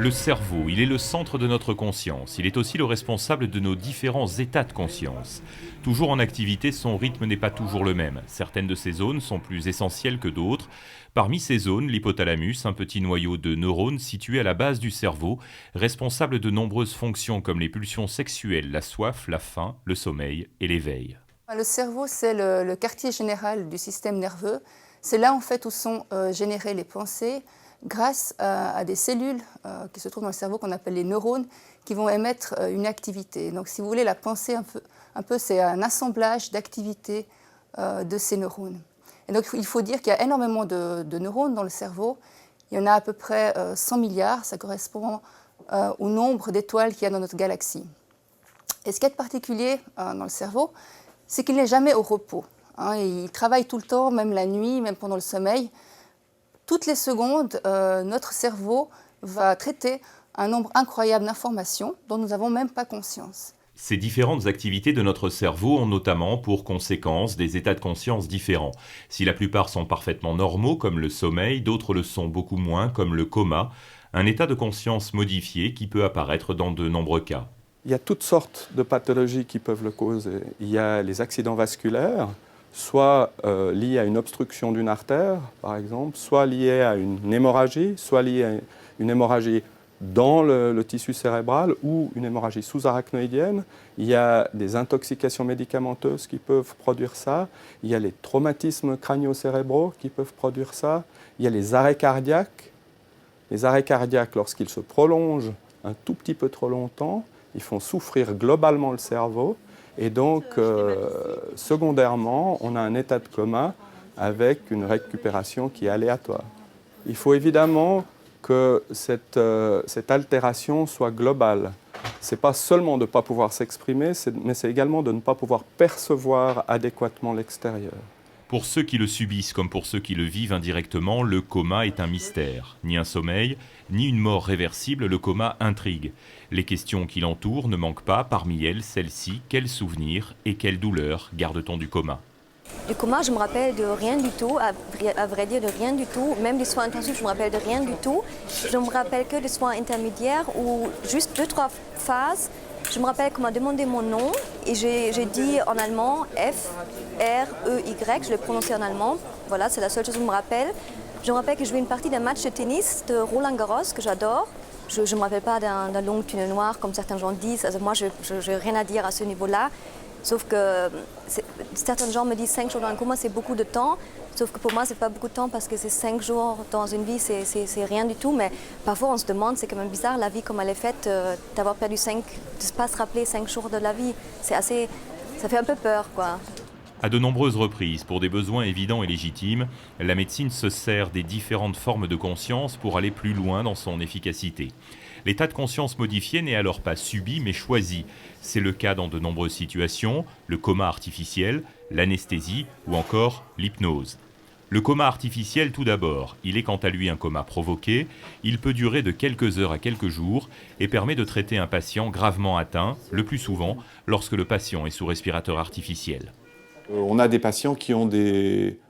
Le cerveau, il est le centre de notre conscience. Il est aussi le responsable de nos différents états de conscience. Toujours en activité, son rythme n'est pas toujours le même. Certaines de ces zones sont plus essentielles que d'autres. Parmi ces zones, l'hypothalamus, un petit noyau de neurones situé à la base du cerveau, responsable de nombreuses fonctions comme les pulsions sexuelles, la soif, la faim, le sommeil et l'éveil. Le cerveau, c'est le quartier général du système nerveux. C'est là en fait où sont générées les pensées grâce à des cellules qui se trouvent dans le cerveau qu'on appelle les neurones qui vont émettre une activité. Donc si vous voulez, la pensée c'est un assemblage d'activités de ces neurones. Et donc il faut dire qu'il y a énormément de neurones dans le cerveau. Il y en a à peu près 100 milliards, ça correspond au nombre d'étoiles qu'il y a dans notre galaxie. Et ce qui est particulier dans le cerveau, c'est qu'il n'est jamais au repos. Il travaille tout le temps, même la nuit, même pendant le sommeil. Toutes les secondes, notre cerveau va traiter un nombre incroyable d'informations dont nous n'avons même pas conscience. Ces différentes activités de notre cerveau ont notamment pour conséquence des états de conscience différents. Si la plupart sont parfaitement normaux, comme le sommeil, d'autres le sont beaucoup moins, comme le coma, un état de conscience modifié qui peut apparaître dans de nombreux cas. Il y a toutes sortes de pathologies qui peuvent le causer. Il y a les accidents vasculaires, soit liés à une obstruction d'une artère, par exemple, soit liés à une hémorragie, soit liés à une hémorragie dans le tissu cérébral ou une hémorragie sous-arachnoïdienne. Il y a des intoxications médicamenteuses qui peuvent produire ça. Il y a les traumatismes crânio-cérébraux qui peuvent produire ça. Il y a les arrêts cardiaques. Les arrêts cardiaques, lorsqu'ils se prolongent un tout petit peu trop longtemps, ils font souffrir globalement le cerveau. Et donc, secondairement, on a un état de coma avec une récupération qui est aléatoire. Il faut évidemment que cette altération soit globale. Ce n'est pas seulement de ne pas pouvoir s'exprimer, mais c'est également de ne pas pouvoir percevoir adéquatement l'extérieur. Pour ceux qui le subissent comme pour ceux qui le vivent indirectement, le coma est un mystère. Ni un sommeil, ni une mort réversible, le coma intrigue. Les questions qui l'entourent ne manquent pas, parmi elles, celle-ci, quels souvenirs et quelles douleurs garde-t-on du coma ? Du coma, je me rappelle de rien du tout, à vrai dire de rien du tout. Même des soins intensifs, je me rappelle de rien du tout. Je me rappelle que des soins intermédiaires ou juste 2-3 phases. Je me rappelle qu'on m'a demandé mon nom et j'ai dit en allemand F, R, E, Y. Je l'ai prononcé en allemand. Voilà, c'est la seule chose que je me rappelle. Je me rappelle que je jouais une partie d'un match de tennis de Roland Garros que j'adore. Je ne me rappelle pas d'un long tunnel noir comme certains gens disent. Also, moi, je n'ai rien à dire à ce niveau-là. Sauf que certains gens me disent 5 jours dans le coma, c'est beaucoup de temps. Sauf que pour moi, ce n'est pas beaucoup de temps parce que c'est 5 jours dans une vie, c'est rien du tout. Mais parfois, on se demande, c'est quand même bizarre, la vie comme elle est faite, d'avoir perdu de ne pas se rappeler 5 jours de la vie. Ça fait un peu peur, quoi. À de nombreuses reprises, pour des besoins évidents et légitimes, la médecine se sert des différentes formes de conscience pour aller plus loin dans son efficacité. L'état de conscience modifié n'est alors pas subi mais choisi. C'est le cas dans de nombreuses situations, le coma artificiel, l'anesthésie ou encore l'hypnose. Le coma artificiel tout d'abord, il est quant à lui un coma provoqué, il peut durer de quelques heures à quelques jours et permet de traiter un patient gravement atteint, le plus souvent lorsque le patient est sous respirateur artificiel. On a des patients qui ont des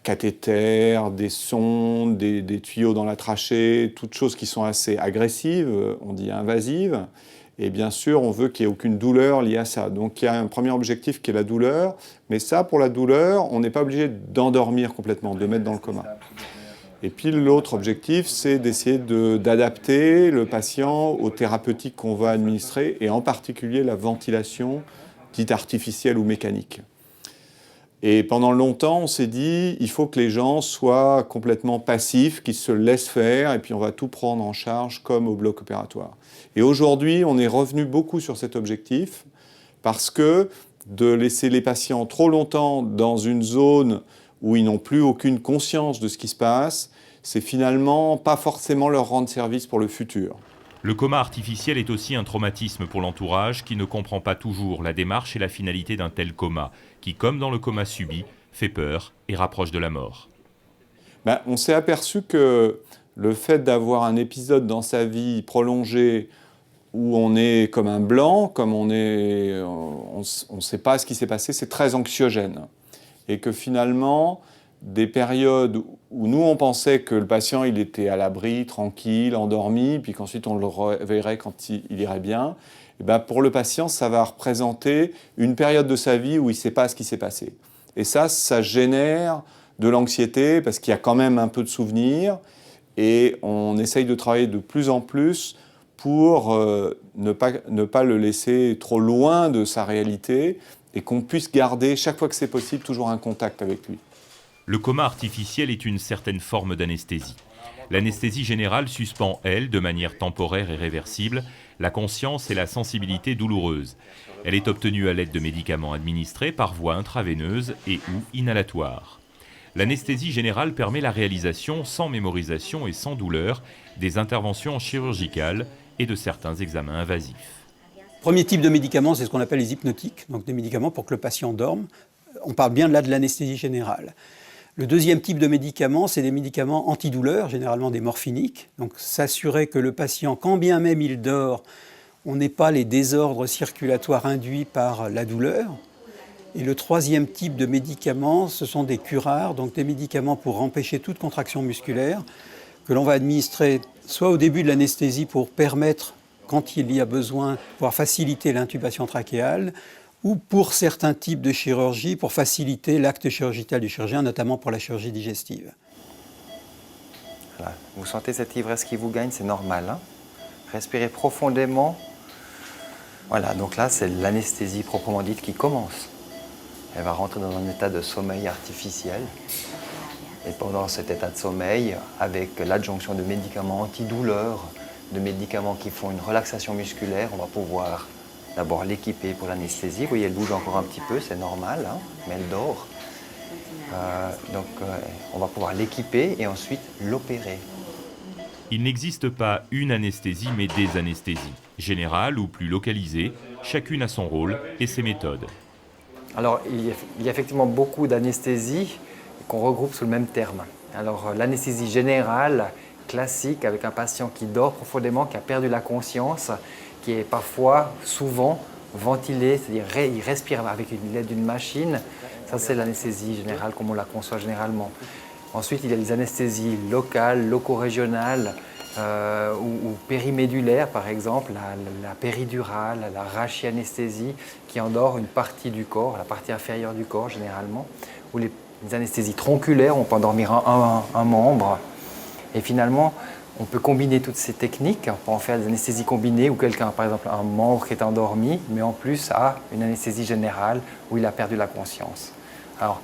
cathéters, des sondes, des tuyaux dans la trachée, toutes choses qui sont assez agressives, on dit invasives. Et bien sûr, on veut qu'il n'y ait aucune douleur liée à ça. Donc il y a un premier objectif qui est la douleur. Mais ça, pour la douleur, on n'est pas obligé d'endormir complètement, de mettre dans le coma. Et puis l'autre objectif, c'est d'essayer d'adapter le patient aux thérapeutiques qu'on va administrer, et en particulier la ventilation dite artificielle ou mécanique. Et pendant longtemps, on s'est dit, il faut que les gens soient complètement passifs, qu'ils se laissent faire, et puis on va tout prendre en charge comme au bloc opératoire. Et aujourd'hui, on est revenu beaucoup sur cet objectif, parce que de laisser les patients trop longtemps dans une zone où ils n'ont plus aucune conscience de ce qui se passe, c'est finalement pas forcément leur rendre service pour le futur. Le coma artificiel est aussi un traumatisme pour l'entourage qui ne comprend pas toujours la démarche et la finalité d'un tel coma, qui, comme dans le coma subi, fait peur et rapproche de la mort. On s'est aperçu que le fait d'avoir un épisode dans sa vie prolongé où on est comme un blanc, comme on ne sait pas ce qui s'est passé, c'est très anxiogène. Et que finalement, des périodes où nous, on pensait que le patient, il était à l'abri, tranquille, endormi, puis qu'ensuite on le réveillerait quand il irait bien. Et ben pour le patient, ça va représenter une période de sa vie où il ne sait pas ce qui s'est passé. Et ça génère de l'anxiété parce qu'il y a quand même un peu de souvenirs et on essaye de travailler de plus en plus pour ne pas le laisser trop loin de sa réalité et qu'on puisse garder, chaque fois que c'est possible, toujours un contact avec lui. Le coma artificiel est une certaine forme d'anesthésie. L'anesthésie générale suspend, elle, de manière temporaire et réversible, la conscience et la sensibilité douloureuse. Elle est obtenue à l'aide de médicaments administrés par voie intraveineuse et ou inhalatoire. L'anesthésie générale permet la réalisation, sans mémorisation et sans douleur, des interventions chirurgicales et de certains examens invasifs. Premier type de médicaments, c'est ce qu'on appelle les hypnotiques, donc des médicaments pour que le patient dorme. On parle bien là de l'anesthésie générale. Le deuxième type de médicaments, c'est des médicaments antidouleurs, généralement des morphiniques. Donc s'assurer que le patient, quand bien même il dort, on n'ait pas les désordres circulatoires induits par la douleur. Et le troisième type de médicaments, ce sont des curares, donc des médicaments pour empêcher toute contraction musculaire, que l'on va administrer soit au début de l'anesthésie pour permettre, quand il y a besoin, pouvoir faciliter l'intubation trachéale, ou pour certains types de chirurgie, pour faciliter l'acte chirurgical du chirurgien, notamment pour la chirurgie digestive. Voilà. Vous sentez cette ivresse qui vous gagne, c'est normal. Hein? Respirez profondément. Voilà, donc là, c'est l'anesthésie proprement dite qui commence. Elle va rentrer dans un état de sommeil artificiel. Et pendant cet état de sommeil, avec l'adjonction de médicaments antidouleurs, de médicaments qui font une relaxation musculaire, on va pouvoir d'abord l'équiper pour l'anesthésie. Vous voyez, elle bouge encore un petit peu, c'est normal, hein, mais elle dort. On va pouvoir l'équiper et ensuite l'opérer. Il n'existe pas une anesthésie, mais des anesthésies. Générales ou plus localisées, chacune a son rôle et ses méthodes. Alors, il y a effectivement beaucoup d'anesthésies qu'on regroupe sous le même terme. Alors, l'anesthésie générale, classique, avec un patient qui dort profondément, qui a perdu la conscience, qui est parfois, souvent, ventilé, c'est-à-dire il respire avec l'aide d'une machine. Ça, c'est l'anesthésie générale, comme on la conçoit généralement. Ensuite, il y a les anesthésies locales, loco-régionales ou périmédulaires, par exemple, la péridurale, la rachianesthésie, qui endort une partie du corps, la partie inférieure du corps, généralement. Ou les anesthésies tronculaires, on peut endormir un membre. Et finalement, on peut combiner toutes ces techniques, on peut en faire des anesthésies combinées où quelqu'un, par exemple, un membre qui est endormi, mais en plus a une anesthésie générale où il a perdu la conscience. Alors,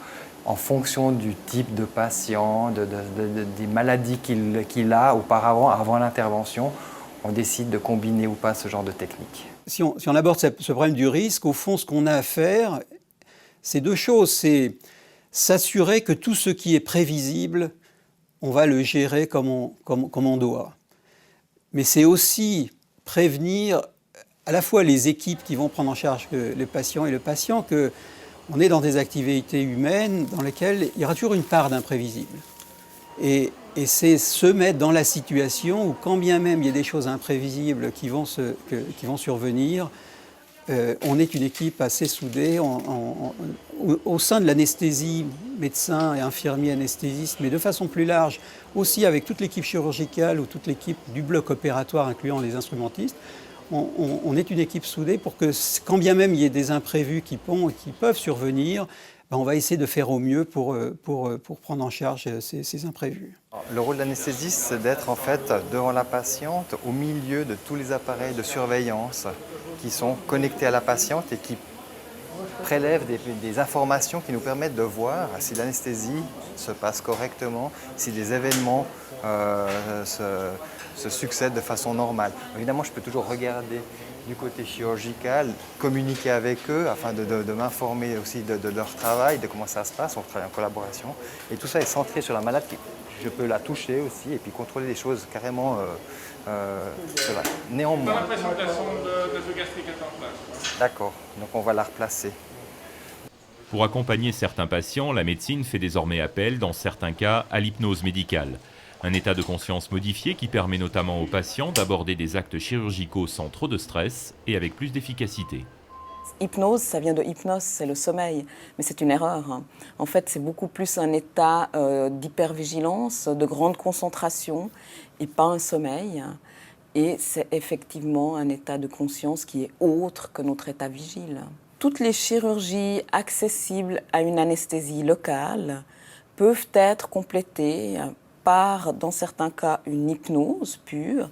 en fonction du type de patient, des maladies qu'il a auparavant, avant l'intervention, on décide de combiner ou pas ce genre de technique. Si on aborde ce problème du risque, au fond, ce qu'on a à faire, c'est deux choses. C'est s'assurer que tout ce qui est prévisible, on va le gérer comme on doit. Mais c'est aussi prévenir à la fois les équipes qui vont prendre en charge les patients et le patient qu'on est dans des activités humaines dans lesquelles il y aura toujours une part d'imprévisible. Et c'est se mettre dans la situation où quand bien même il y a des choses imprévisibles qui vont survenir, on est une équipe assez soudée au sein de l'anesthésie, médecins et infirmiers anesthésistes, mais de façon plus large, aussi avec toute l'équipe chirurgicale ou toute l'équipe du bloc opératoire, incluant les instrumentistes. On est une équipe soudée pour que, quand bien même il y ait des imprévus qui peuvent survenir, on va essayer de faire au mieux pour prendre en charge ces imprévus. Le rôle de l'anesthésiste, c'est d'être en fait devant la patiente, au milieu de tous les appareils de surveillance qui sont connectés à la patiente et qui prélèvent des informations qui nous permettent de voir si l'anesthésie se passe correctement, si les événements se succèdent de façon normale. Évidemment, je peux toujours regarder du côté chirurgical, communiquer avec eux afin de m'informer aussi de leur travail, de comment ça se passe, on travaille en collaboration. Et tout ça est centré sur la malade, je peux la toucher aussi et puis contrôler des choses carrément néanmoins. Dans la présentation de nasogastrique est en place. D'accord, donc on va la replacer. Pour accompagner certains patients, la médecine fait désormais appel, dans certains cas, à l'hypnose médicale. Un état de conscience modifié qui permet notamment aux patients d'aborder des actes chirurgicaux sans trop de stress et avec plus d'efficacité. Hypnose, ça vient de hypnose, c'est le sommeil, mais c'est une erreur. En fait, c'est beaucoup plus un état d'hypervigilance, de grande concentration, et pas un sommeil. Et c'est effectivement un état de conscience qui est autre que notre état vigile. Toutes les chirurgies accessibles à une anesthésie locale peuvent être complétées par, dans certains cas, une hypnose pure,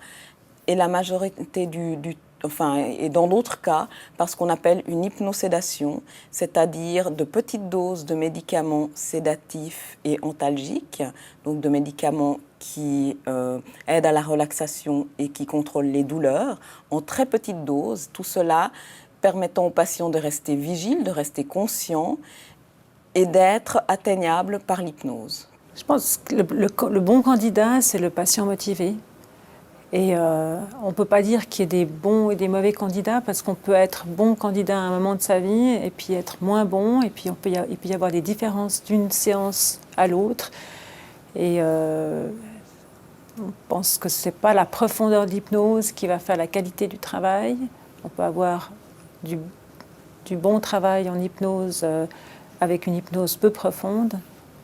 et la majorité et dans d'autres cas, par ce qu'on appelle une hypnosédation, c'est-à-dire de petites doses de médicaments sédatifs et antalgiques, donc de médicaments qui aident à la relaxation et qui contrôlent les douleurs, en très petites doses, tout cela permettant aux patients de rester vigiles, de rester conscients et d'être atteignables par l'hypnose. Je pense que le bon candidat, c'est le patient motivé. Et on ne peut pas dire qu'il y ait des bons et des mauvais candidats, parce qu'on peut être bon candidat à un moment de sa vie et puis être moins bon, et puis il peut y avoir des différences d'une séance à l'autre. Et on pense que ce n'est pas la profondeur de l'hypnose qui va faire la qualité du travail. On peut avoir du bon travail en hypnose avec une hypnose peu profonde.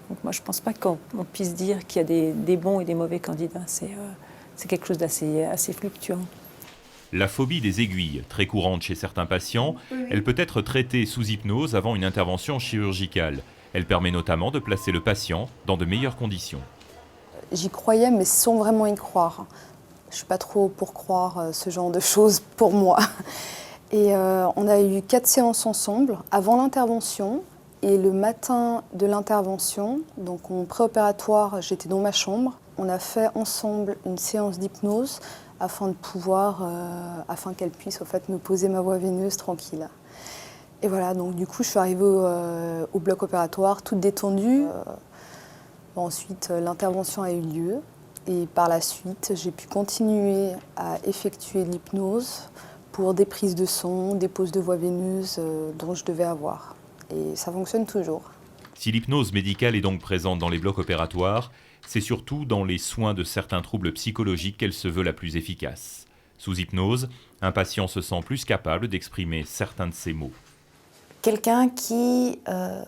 Donc moi, je ne pense pas qu'on puisse dire qu'il y a des bons et des mauvais candidats. C'est quelque chose d'assez fluctuant. La phobie des aiguilles, très courante chez certains patients, elle peut être traitée sous hypnose avant une intervention chirurgicale. Elle permet notamment de placer le patient dans de meilleures conditions. J'y croyais, mais sans vraiment y croire. Je ne suis pas trop pour croire ce genre de choses pour moi. Et on a eu 4 séances ensemble avant l'intervention. Et le matin de l'intervention, donc en préopératoire, j'étais dans ma chambre. On a fait ensemble une séance d'hypnose afin qu'elle puisse en fait me poser ma voie veineuse tranquille. Et voilà, donc du coup je suis arrivée au bloc opératoire toute détendue. Ensuite l'intervention a eu lieu et par la suite j'ai pu continuer à effectuer l'hypnose pour des prises de sang, des poses de voie veineuse dont je devais avoir. Et ça fonctionne toujours. Si l'hypnose médicale est donc présente dans les blocs opératoires, c'est surtout dans les soins de certains troubles psychologiques qu'elle se veut la plus efficace. Sous hypnose, un patient se sent plus capable d'exprimer certains de ses mots. Quelqu'un qui va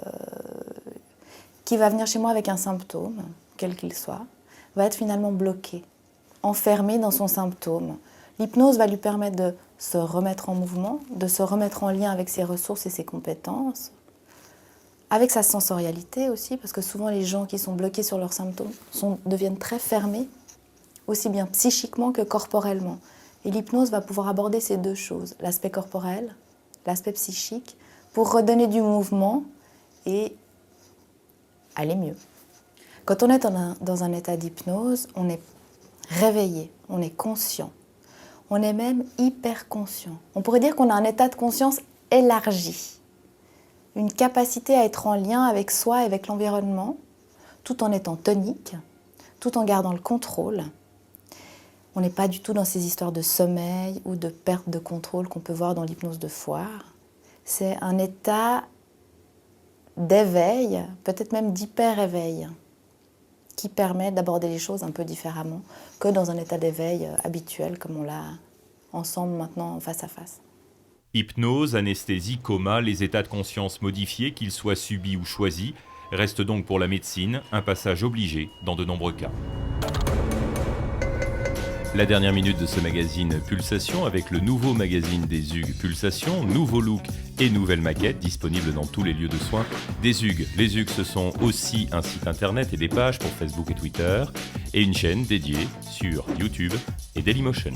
venir chez moi avec un symptôme, quel qu'il soit, va être finalement bloqué, enfermé dans son symptôme. L'hypnose va lui permettre de se remettre en mouvement, de se remettre en lien avec ses ressources et ses compétences, avec sa sensorialité aussi, parce que souvent les gens qui sont bloqués sur leurs symptômes deviennent très fermés, aussi bien psychiquement que corporellement. Et l'hypnose va pouvoir aborder ces deux choses, l'aspect corporel, l'aspect psychique, pour redonner du mouvement et aller mieux. Quand on est dans un état d'hypnose, on est réveillé, on est conscient. On est même hyper conscient. On pourrait dire qu'on a un état de conscience élargi. Une capacité à être en lien avec soi et avec l'environnement, tout en étant tonique, tout en gardant le contrôle. On n'est pas du tout dans ces histoires de sommeil ou de perte de contrôle qu'on peut voir dans l'hypnose de foire. C'est un état d'éveil, peut-être même d'hyper-éveil, qui permet d'aborder les choses un peu différemment que dans un état d'éveil habituel comme on l'a ensemble maintenant face à face. Hypnose, anesthésie, coma, les états de conscience modifiés, qu'ils soient subis ou choisis, restent donc pour la médecine un passage obligé dans de nombreux cas. La dernière minute de ce magazine Pulsation avec le nouveau magazine des Hugues Pulsation, nouveau look et nouvelle maquette disponible dans tous les lieux de soins des Hugues. Les Hugues, ce sont aussi un site internet et des pages pour Facebook et Twitter et une chaîne dédiée sur YouTube et Dailymotion.